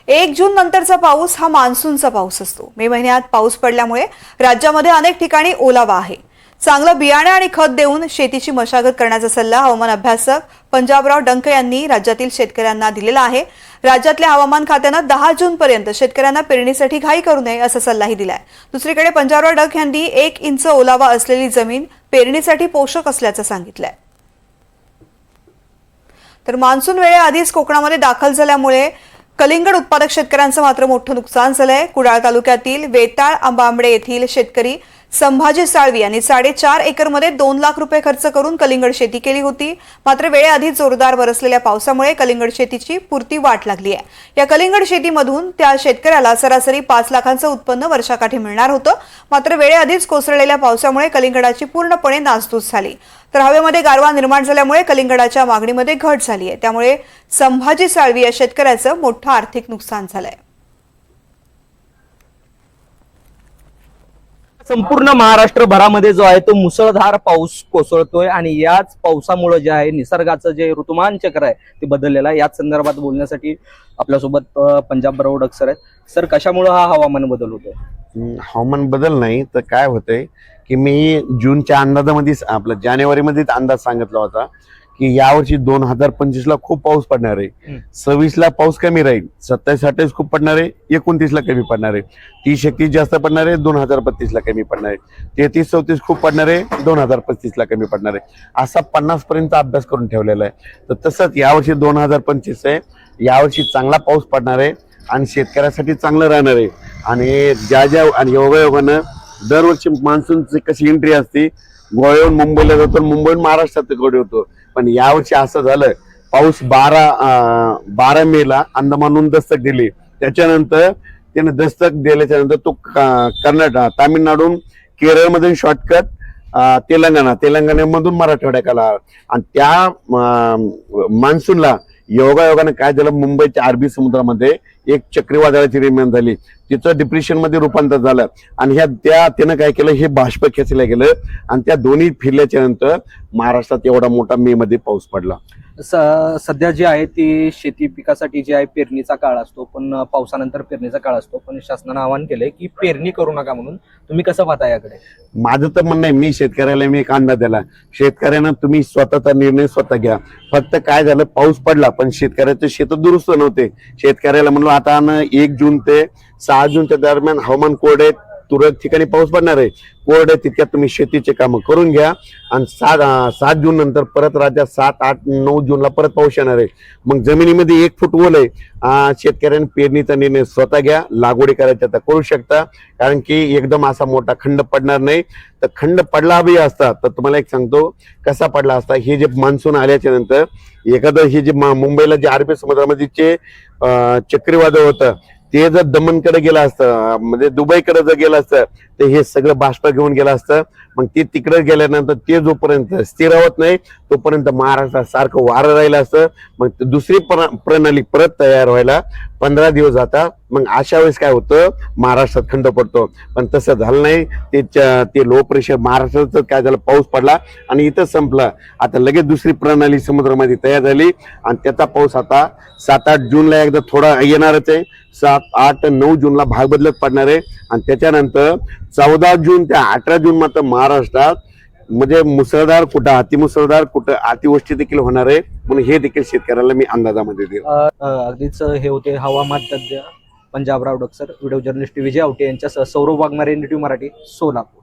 1 जून नंतरचा पाऊस हा मान्सूनचा पाऊस असतो। मे महिन्यात पाऊस पडल्यामुळे राज्यामध्ये अनेक ठिकाणी ओलावा आहे। चांगलं बियाणे आणि खत देऊन शेतीची मशागत करण्याचा सल्ला हवामान अभ्यासक पंजाबराव डंक यांनी राज्यातील शेतकऱ्यांना दिलेला आहे। राज्यातल्या हवामान खात्यानं 10 जून पर्यंत शेतकऱ्यांना पेरणीसाठी घाई करू नये असा सल्लाही दिलाय। दुसरीकडे पंजाबराव डंक यांनी 1 इंच ओलावा असलेली जमीन पेरणीसाठी पोषक असल्याचं सांगितलंय। तर मान्सून वेळेआधीच कोकणामध्ये दाखल झाल्यामुळे कलिंगड उत्पादक शेतकऱ्यांचं मात्र मोठं नुकसान झालंय। कुडाळ तालुक्यातील वेताळ आंबांबडे येथील शेतकरी संभाजी साळवी यांनी 4.5 एकरमध्ये 2 लाख रुपये खर्च करून कलिंगड शेती केली होती। मात्र वेळेआधी जोरदार बरसलेल्या पावसामुळे कलिंगड शेतीची पुरती वाट लागली आहे। या कलिंगड शेतीमधून त्या शेतकऱ्याला सरासरी 5 लाखांचं उत्पन्न वर्षाकाठी मिळणार होतं। मात्र वेळेआधीच कोसळलेल्या पावसामुळे कलिंगडाची पूर्णपणे नासधूस झाली। तर हवेमध्ये गारवा निर्माण झाल्यामुळे कलिंगडाच्या मागणीमध्ये घट झाली आहे। त्यामुळे संभाजी साळवी या शेतकऱ्याचं मोठं आर्थिक नुकसान झालंय। संपूर्ण महाराष्ट्रभरामध्ये जो आहे तो मुसळधार पाऊस कोसळतोय आणि याच पावसामुळे जे आहे निसर्गाचं जे ऋतुमान चक्र आहे ते बदललेलं आहे। याच संदर्भात बोलण्यासाठी आपल्यासोबत पंजाबराव डक सर आहेत। सर, कशामुळे हा हवामान बदल होतोय? हवामान बदल नाही तर काय होतंय की मी जूनच्या अंदाजामध्ये आपला जानेवारीमध्येच अंदाज सांगितला होता की यावर्षी 2025 ला खूप पाऊस पडणार आहे। 26 ला पाऊस कमी राहील, 27-28 खूप पडणार आहे, 29 ला कमी पडणार आहे, 30-31 जास्त पडणार आहे, 2032 ला कमी पडणार आहे, 33-34 खूप पडणार आहे, 2035 ला कमी पडणार आहे, असा 50 पर्यंत अभ्यास करून ठेवलेला आहे। तर तसंच यावर्षी 2025 आहे, यावर्षी चांगला पाऊस पडणार आहे आणि शेतकऱ्यासाठी चांगलं राहणार आहे। आणि ज्या आणि योगायोगानं दरवर्षी मान्सूनची कशी एंट्री असते, गोव्याहून मुंबईला जातो, मुंबईहून महाराष्ट्रात गोडी होतो, पण यावर्षी असं झालं पाऊस 12 मे ला अंदमानहून दस्तक दिली। त्याच्यानंतर त्याने दस्तक दिल्याच्या नंतर तो तामिळनाडून केरळमधून शॉर्टकट तेलंगणामधून मराठवाड्यात आला आणि त्या मान्सूनला योगायोगाने काय झालं, मुंबईच्या अरबी समुद्रामध्ये एक चक्रीवादळाची निर्माण झाली, तिचं डिप्रेशन मध्ये रूपांतर झालं आणि त्यानं काय केलं, हे बाष्प खेचलं गेलं आणि त्या दोन्ही फिरल्याच्या नंतर महाराष्ट्रात एवढा मोठा मे मध्ये पाऊस पडला। सध्या जी आहे ती शेती पिकासाठी जी आहे पेरणीचा काळ असतो, पण पावसानंतर पेरणीचा काळ असतो, पण शासनानं आवाहन केलंय की पेरणी करू नका म्हणून। तुम्ही कसं पाहता याकडे? माझं तर म्हणणं आहे, मी शेतकऱ्याला मी एक अंदाज दिला, शेतकऱ्यांना तुम्ही स्वतःचा निर्णय स्वतः घ्या। फक्त काय झालं, पाऊस पडला पण शेतकऱ्याचे शेत दुरुस्त नव्हते। शेतकऱ्याला म्हणलो आता 1 जून ते 6 जूनच्या दरम्यान हवामान कोरडे, तुरळक ठिकाणी पाऊस पडणार आहे, कोरडे तितक्यात तुम्ही शेतीचे कामं करून घ्या आणि 7 जून नंतर परत राज्यात 7, 8, 9 जूनला परत पाऊस येणार आहे। मग जमिनीमध्ये 1 फूट ओल आहे, शेतकऱ्यांनी पेरणीचा निर्णय स्वतः घ्या, लागवडी करायच्या तर करू शकता, कारण की एकदम असा मोठा खंड पडणार नाही। तर खंड पडला बी असता तर तुम्हाला एक सांगतो कसा पडला असता, हे जे मान्सून आल्याच्या नंतर एखादं हे जे मुंबईला जे अरबी समुद्रामध्ये जे चक्रीवादळ होतं ते जर दमनकडे गेलं असतं, म्हणजे दुबईकडे जर गेलं असतं तर हे सगळं बाष्प घेऊन गेलं असतं। मग ते तिकडे गेल्यानंतर ते जोपर्यंत स्थिर होत नाही तोपर्यंत महाराष्ट्रात सारखं वारं राहिलं असतं। मग दुसरी प्रणाली परत तयार व्हायला 15 दिवस जातात। मग अशा वेळेस काय होतं, महाराष्ट्रात खंड पडतो, पण तसं झालं नाही। ते लो प्रेशर महाराष्ट्रात काय झालं, पाऊस पडला आणि इथं संपला। आता लगेच दुसरी प्रणाली समुद्रामध्ये तयार झाली आणि त्याचा पाऊस आता 7-8 जूनला एकदा थोडा येणारच आहे, 7, 8, 9 जूनला भाग बदलत पडणार आहे आणि त्याच्यानंतर 14 जून ते 18 जून मात्र महाराष्ट्रात म्हणजे मुसळधार, कुठं अतिमुसळधार, कुठं अतिवृष्टी देखील होणार आहे। म्हणून हे देखील शेतकऱ्याला मी अंदाजामध्ये दिलं। अगदीच हे होते हवामान तज्ञ Panjabrao Dakh sir. Video journalist Vijay Awate यांच्यासह सौरभ वाघमारे, NDTV मराठी, सोलापूर।